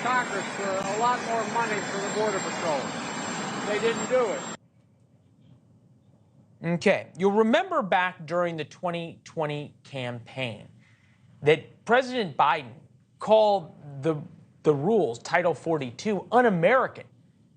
Congress for a lot more money for the Border Patrol. They didn't do it. Okay, you'll remember back during the 2020 campaign that President Biden called the rules, Title 42, un-American.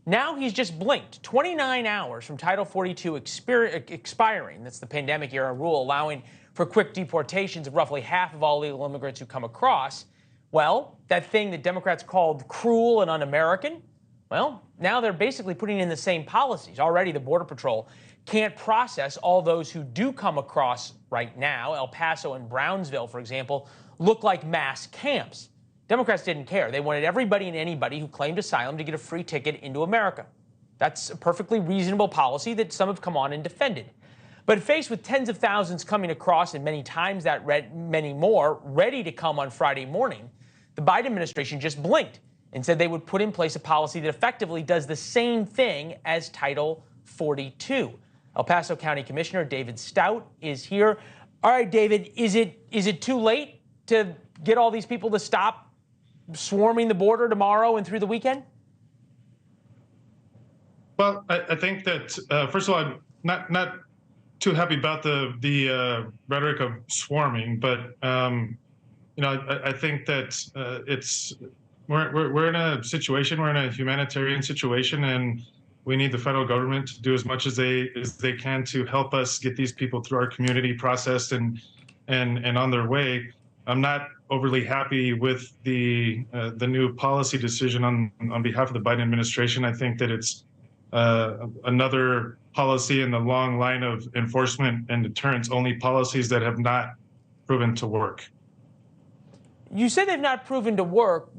Now he's just blinked. 29 hours from Title 42 expiring. That's the pandemic-era rule allowing for quick deportations of roughly half of all illegal immigrants who come across. Well, that thing that Democrats called cruel and un-American, well, now they're basically putting in the same policies. Already the Border Patrol can't process all those who do come across right now. El Paso and Brownsville, for example, look like mass camps. Democrats didn't care. They wanted everybody and anybody who claimed asylum to get a free ticket into America. That's a perfectly reasonable policy that some have come on and defended. But faced with tens of thousands coming across and many times that many more ready to come on Friday morning, the Biden administration just blinked and said they would put in place a policy that effectively does the same thing as Title 42. El Paso County Commissioner David Stout is here. All right, David, is it too late to get all these people to stop swarming the border tomorrow and through the weekend? Well, I think that first of all, I'm not too happy about the rhetoric of swarming, but I think that we're in a situation, we're in a humanitarian situation, and we need the federal government to do as much as they can to help us get these people through our community processed and on their way. I'm not overly happy with the new policy decision on behalf of the Biden administration. I think that it's another policy in the long line of enforcement and deterrence only policies that have not proven to work. You say they've not proven to work.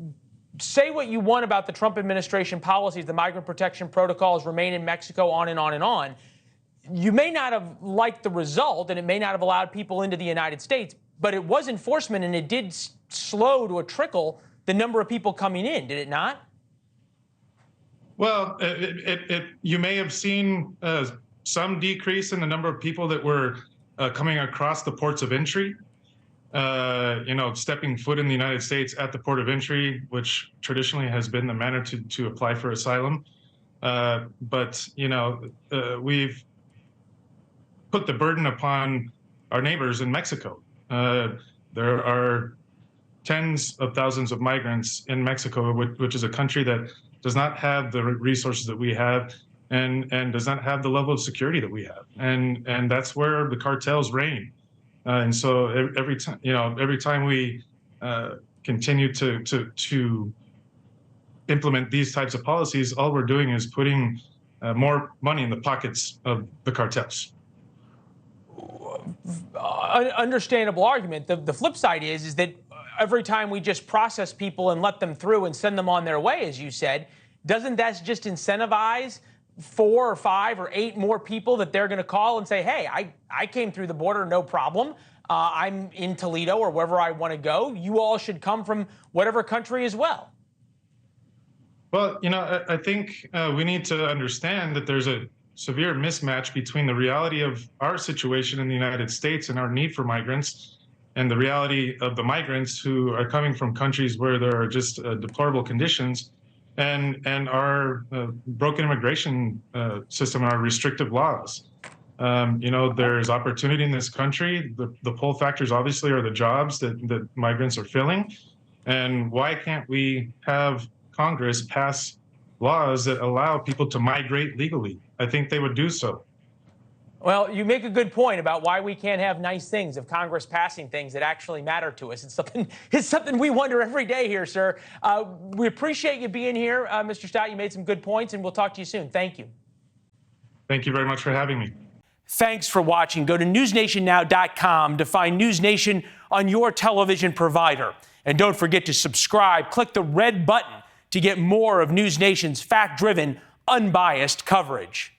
Say what you want about the Trump administration policies, the migrant protection protocols, remain in Mexico, on and on and on. You may not have liked the result, and it may not have allowed people into the United States, but it was enforcement, and it did slow to a trickle the number of people coming in, did it not? Well, you may have seen some decrease in the number of people that were coming across the ports of entry. Stepping foot in the United States at the port of entry, which traditionally has been the manner to apply for asylum. But we've put the burden upon our neighbors in Mexico. There are tens of thousands of migrants in Mexico, which is a country that does not have the resources that we have and does not have the level of security that we have. And that's where the cartels reign. And so every time we continue to implement these types of policies, all we're doing is putting more money in the pockets of the cartels. Understandable argument. The flip side is that every time we just process people and let them through and send them on their way, as you said, doesn't that just incentivize 4 or 5 or 8 more people that they're going to call and say, hey, I came through the border, no problem. I'm in Toledo or wherever I want to go. You all should come from whatever country as well. Well, I think we need to understand that there's a severe mismatch between the reality of our situation in the United States and our need for migrants and the reality of the migrants who are coming from countries where there are just deplorable conditions and our broken immigration system and our restrictive laws. There's opportunity in this country. The pull factors obviously are the jobs that migrants are filling. And why can't we have Congress pass laws that allow people to migrate legally? I think they would do so. Well, you make a good point about why we can't have nice things of Congress passing things that actually matter to us. It's something we wonder every day here, sir. We appreciate you being here, Mr. Stout. You made some good points, and we'll talk to you soon. Thank you. Thank you very much for having me. Thanks for watching. Go to newsnationnow.com to find News Nation on your television provider. And don't forget to subscribe. Click the red button to get more of News Nation's fact-driven, unbiased coverage.